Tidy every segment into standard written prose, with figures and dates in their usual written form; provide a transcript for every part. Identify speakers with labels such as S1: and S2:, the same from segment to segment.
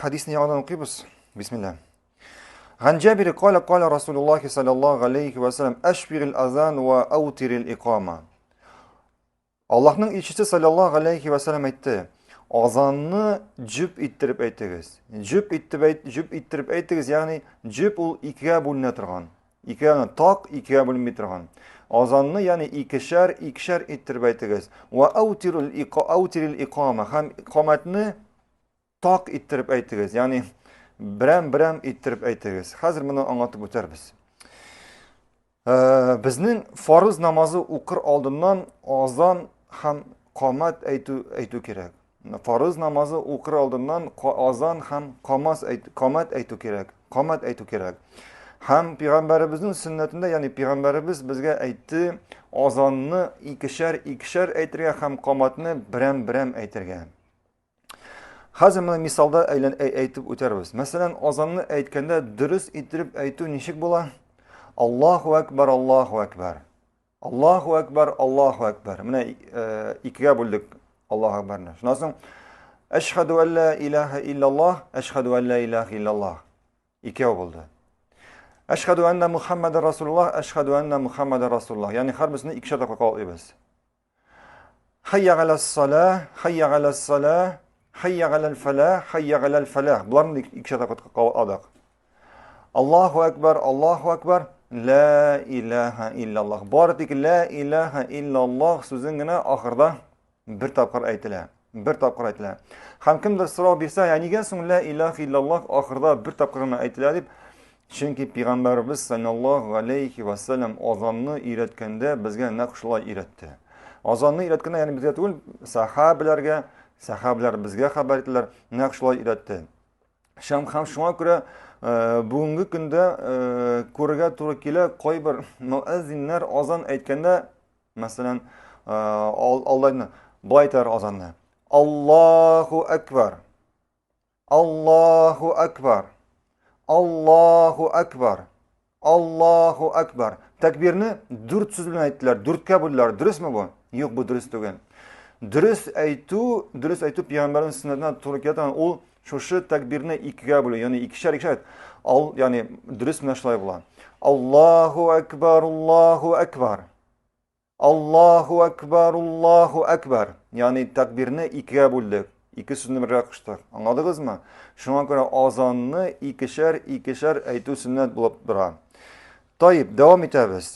S1: حديث يعلن قبس. بسم الله. عن جابر قال رسول الله صلى الله عليه وسلم أشبر الأذان وأوتر الإقامة. Allah'ın elçisi sallallahu aleyhi ve sellem aytdı. Azanını cüp ittirip aytınız. Cüp ittirip aytınız. Yani cüp ol ikiye bölüne turgan. İkiye tak ikiye bölünmey turgan. Azanını yani ikişer ittirip aytınız. Ve avtiril ikama. Hem ikametini tak ittirip aytınız. Yani birem ittirip aytınız. Hazır bunu anlatıp öterbiz. Bizning farz namozi o'qir oldindan azon ham qomat aytu kerak. Farz namozi o'qir oldindan azon ham qomat aytu kerak. Ham payg'ambarimizning sunnatida, ya'ni payg'ambarimiz bizga aytdi, azonni ikişer aytirgan, ham qomatni biram aytirgan. Hozir mana misolda aytib o'tarmiz. Masalan, azonni aytganda durust aytirib aytuv nechik bo'ladi? Allahu Ekber, Allahu Ekber. Allahu Ekber, Allahu Ekber. Mana ikkiga bo'ldik Allahu Ekberni. Shundan so'ng Eşhedü en la ilahe illallah, eşhedü en la ilahe illallah. Ikkiga bo'ldi. Eşhedü enne Muhammeden Resulullah, eşhedü enne Muhammeden Resulullah. Yani har birisini ikkishar deb qo'yamiz. Hayya alas salah, hayya alas salah, hayya alal falah, hayya alal falah. Bularni ikkishar deb qo'yamiz. Allahu Ekber, Allahu Ekber. La ilahe illallah. Baritik la ilahe illallah so'zingina oxirida bir topqir aytiladi. Ham kimdir so'roq bersa, ya'niga so'ng la ilahe illallah oxirida bir topqirni aytiladi deb. Chunki payg'ambarimiz sallallohu alayhi va sallam azonni o'rgatganda bizga naqshlar o'rgatdi. Azonni o'rgatganda, ya'ni bizga tugul sahobalar bizga xabar etdilar, naqshlar o'rgatdi. Ham shunga ko'ra bugungi kunda ko'rga to'g'ri kelib, qo'y bir muazzinlar azon aytganda, masalan, Allohni boytar azonni. Allohu akbar. Allohu akbar. Allohu akbar. Allohu akbar. Takbirni durd so'z bilan aytdilar. Durdga bo'ldilar. Durustmi bu? Yo'q, bu durust emas. Durust aytuv payg'ambarimiz sunnatidan to'g'ri kelgan. U şu takbirni ikkiga bo'ladi, ya'ni ikkishar. Ya'ni durust bilan shular bo'ladi. Allohu akbar, Allohu akbar. Allohu akbar, Allohu akbar. Ya'ni takbirni ikkiga bo'ldik. Ikki so'zni birga qo'shdik. Anladingizmi? Shunga ko'ra azonni ikkishar aytuv sunnat bo'lib turadi. To'yib, davom etamiz.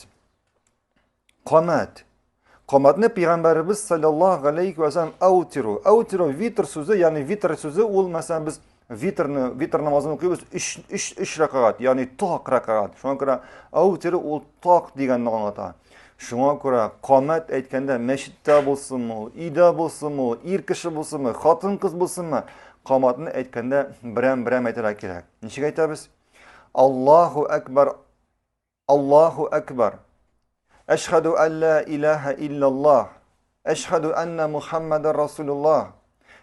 S1: Qomatni payg'ambarimiz sallallohu alayhi va sallam avtiru vitr so'zi, ya'ni vitr so'zi ul masalan biz vitr namozini o'qiymiz 3 rakat, ya'ni to'q rakat. Shunga ko'ra avtiru ul to'q deganni anglatadi. Shunga ko'ra qomat aytganda masjidda bo'lsinmi, uyda bo'lsinmi, er kishi bo'lsinmi, xotin qiz bo'lsinmi, qomatni aytganda biram aytilishi kerak. Nechga aytamiz? Allohu akbar. Allohu akbar. Eşhedü en la ilahe illallah. Eşhedü enne Muhammeden Resulullah.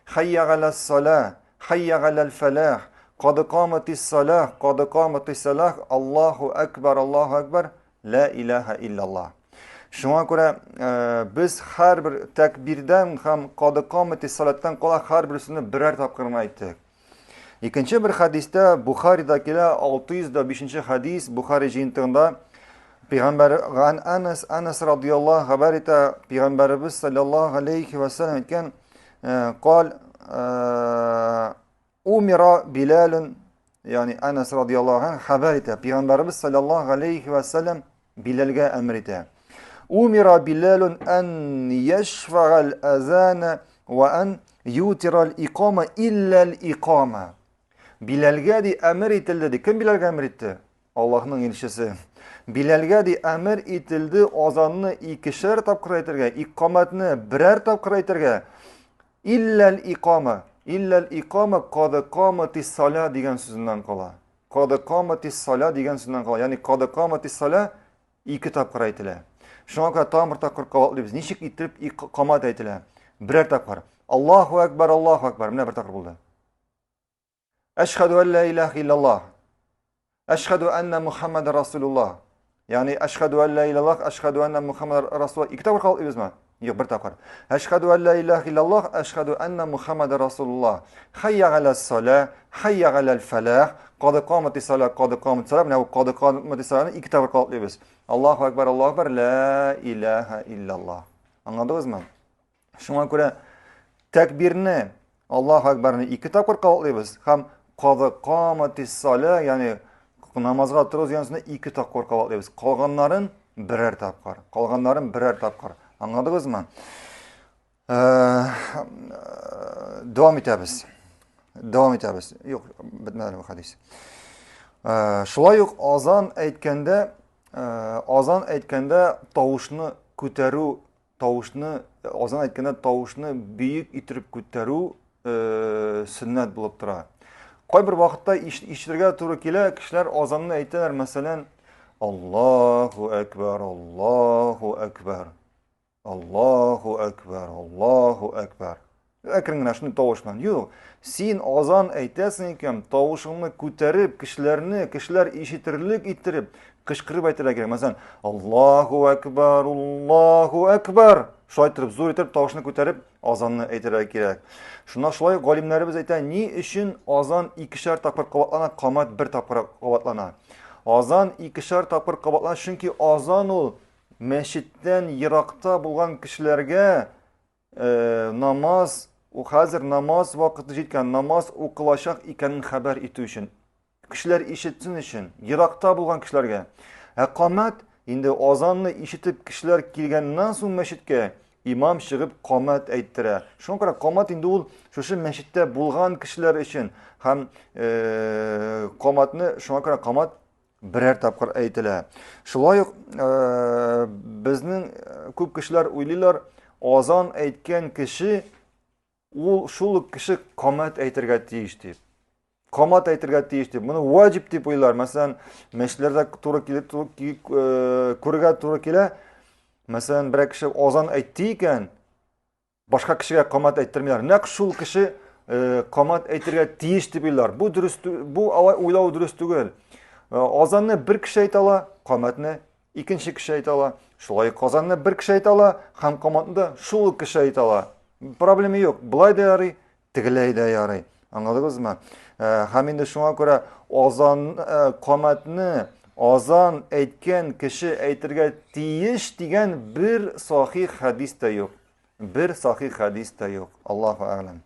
S1: Hayya alel salah. Hayya alel felah. Qad qamatis salah. Qad qamatis salah. Allahu ekber. Allahu ekber. La ilahe illallah. Shunga ko'ra biz har bir takbirdan ham qad qamatis salatdan qola har birisini birer topqirni aytdik. Ikkinchi bir hadisda Buxoriyda kelgan 605 hadis, Buxoriy jiyintig'ida Peygamber Anas radıyallahu haber ete Peygamberimiz sallallahu aleyhi ve sellem etken kal umira Bilal'un, yani Anas radıyallahu anh haber ete Peygamberimiz sallallahu aleyhi ve sellem Bilal'ge emrete. Umira Bilal'un en yeşfa'al azane ve en yutiral ikama illel ikama. Bilal'ge di emir etildi. Kim Bilal'ge emir etti? Allah'ın elçisi. Bilal'ga di emir etildi azonni ikkishar topqir aytirga, iqomatni birer topqir aytirga. Illal iqoma qad qamatis salah degan so'zdan qola. Qad qamatis salah degan so'zdan qola. Ya'ni qad qamatis salah ikki topqir aytiladi. Shunga ta'mir topqir qilib nechik itirib iqomat aytiladi. Birer topqir. Allohu akbar, Allohu akbar. Mana bir topqir bo'ldi. Eşhedü en la ilahe illallah. Eşhedü enne Muhammeden Resulullah. Yani eşhedü en la ilallah, eşhedü enne Muhammed Resulullah. İki topqir qilibizmi? Yok, bir taqir. Eşhedü en la ilahe illallah, eşhedü enne Muhammed Resulullah. Hayya alas salah, hayya alal felah. Qad qamati salah, qad qamat salah. Yani qad qamati salahni iki taqir qilamiz. Allahu ekber, Allahu ekber, la ilahe illallah. Anladınız mı? Şuna göre tekbirni, Allahu ekberni iki taqir qilamiz. Ham qad qamati salah, yani namazga turuz yansını iki taqir qilamiz. Qolganların birer taqir. Qolganların birer taqir. Anladınız mı? Devam etamiz. Devam etamiz. Yok, bitmedi bu hadis. Şulay yok azan aytkanda tovushni ko'taruv, azan aytkanda tovushni buyuk itirib ko'taruv sunnat bo'lib turadi. Qay bir vaqtda eshitishga to'g'ri keladi, kishilar azonni aytadilar, masalan, Allahu akbar, Allahu akbar. Allahu akbar, Allahu akbar. Akringina shuni tovush bilan. Yo'q, sen azon aytasan ekan, tovushingni ko'tarib, kishilar eshitirlik ettirib, qishqirib aytlar kerak. Masalan, Allahu akbar, Allahu akbar. Shoy turib, zo'r etib tovushni ko'tarib azonni aytlar kerak. Shundan shular golimlarimiz aytadi, ni uchun azon ikkishar taqir qavatlanadi, qomat bir taqir qavatlanadi. Azon ikkishar taqir qavatlanadi, chunki azon ul mescidden yiroqda bo'lgan kishilarga namoz, u hozir namoz vaqti yetgan, namoz o'qilashaq ekanini xabar etish uchun, kishilar eshitsin uchun, yiroqda bo'lgan kishilarga. Qomat endi azonni eshitib kishilar kelgandan so'ng masjidga imom chiqib qomat ayttirar. Shunga ko'ra qomat endi u shu masjidda bo'lgan kishilar uchun ham qomatni, shunga ko'ra qomat birer taqir aytilar. Shulay bizning ko'p kishilar o'ylaylar, azon aytgan kishi shul kishi qomat aytirga tegishli deb. Qomat aytirga tegishli. Buni vojib deb o'ylar. Masalan, masjidlarda ko'rga to'g'ri kelar. Masalan, bir kishi azon aytdi ekan, boshqa kishiga qomat ayttirmaylar. Naq shul kishi qomat aytirga tegishli deb o'ylar. Bu durust, bu o'ylov durust tugul. Azonni bir kishi aytala, qomatni ikkinchi kishi aytala. Shulay azonni bir kishi aytala, ham qomatni shul kishi aytala. Problemi yo'q. Bulayda yaray, tigilayda yaray. Anladingizmi? Ham endi shunga ko'ra qomatni azon aytgan kishi aytirga tegish degan bir sahih hadis da yo'q. Allohu a'lam.